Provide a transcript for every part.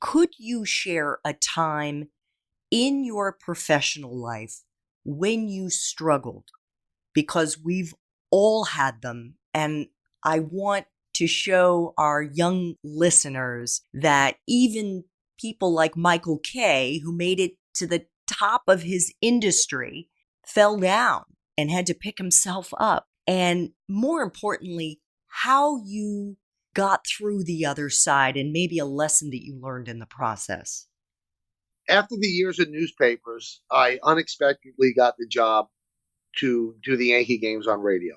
Could you share a time in your professional life when you struggled? Because we've all had them. And I want to show our young listeners that even people like Michael Kay, who made it to the top of his industry, fell down and had to pick himself up. And more importantly, how you got through the other side and maybe a lesson that you learned in the process. After the years in newspapers, I unexpectedly got the job to do the Yankee games on radio.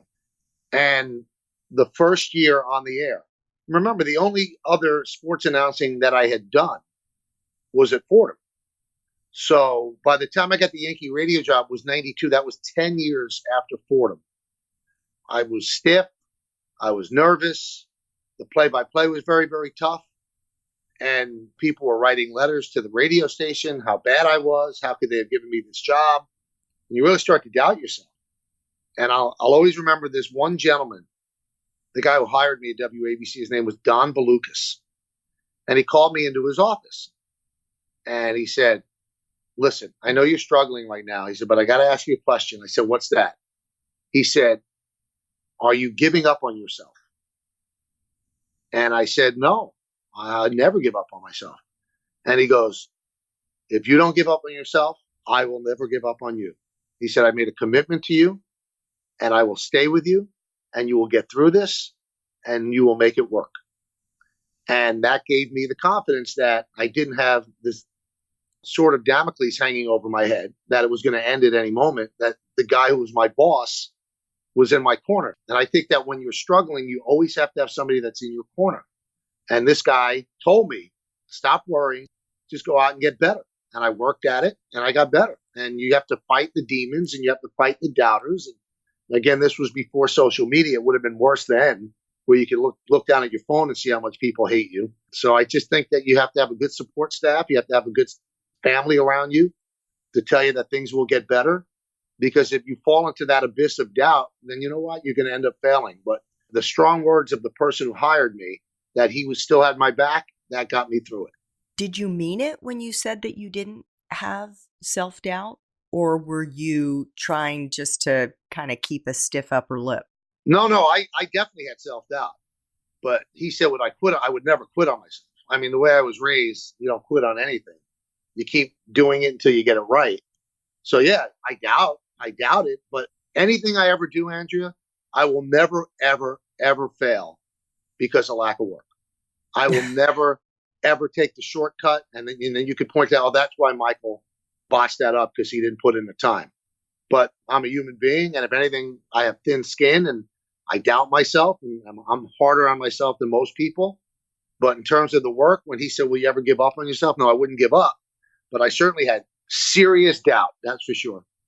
And the first year on the air, remember, the only other sports announcing that I had done was at Fordham. So by the time I got the Yankee radio job was 92. That was 10 years after Fordham. I was stiff. I was nervous. The play-by-play was very, very tough. And people were writing letters to the radio station, how bad I was. How could they have given me this job? And you really start to doubt yourself. And I'll always remember this one gentleman, the guy who hired me at WABC. His name was Don Balukas. And he called me into his office. And he said, listen, I know you're struggling right now. He said, but I got to ask you a question. I said, what's that? He said, are you giving up on yourself? And I said, no, I never give up on myself. And he goes, if you don't give up on yourself, I will never give up on you. He said, I made a commitment to you and I will stay with you and you will get through this and you will make it work. And that gave me the confidence that I didn't have this sort of Damocles hanging over my head, that it was going to end at any moment, that the guy who was my boss was in my corner. And I think that when you're struggling, you always have to have somebody that's in your corner. And this guy told me, stop worrying, just go out and get better. And I worked at it and I got better. And you have to fight the demons and you have to fight the doubters. And again, this was before social media. It would have been worse then, where you could look down at your phone and see how much people hate you. So I just think that you have to have a good support staff. You have to have a good family around you to tell you that things will get better. Because if you fall into that abyss of doubt, then you know what? You're going to end up failing. But the strong words of the person who hired me, that he was still had my back, that got me through it. Did you mean it when you said that you didn't have self-doubt? Or were you trying just to kind of keep a stiff upper lip? No, I definitely had self-doubt. But he said, would I quit? I would never quit on myself. I mean, the way I was raised, you don't quit on anything. You keep doing it until you get it right. So yeah, I doubt it. But anything I ever do, Andrea, I will never, ever, ever fail because of lack of work. I will never, ever take the shortcut. And then you could point out, oh, that's why Michael botched that up, because he didn't put in the time. But I'm a human being. And if anything, I have thin skin and I doubt myself. And I'm harder on myself than most people. But in terms of the work, when he said, will you ever give up on yourself? No, I wouldn't give up. But I certainly had serious doubt. That's for sure.